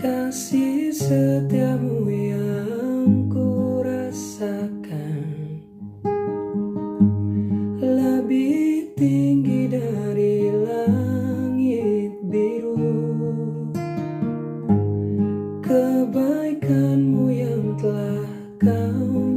Kasih setiamu yang ku rasakan lebih tinggi dari langit biru. Kebaikanmu yang telah kau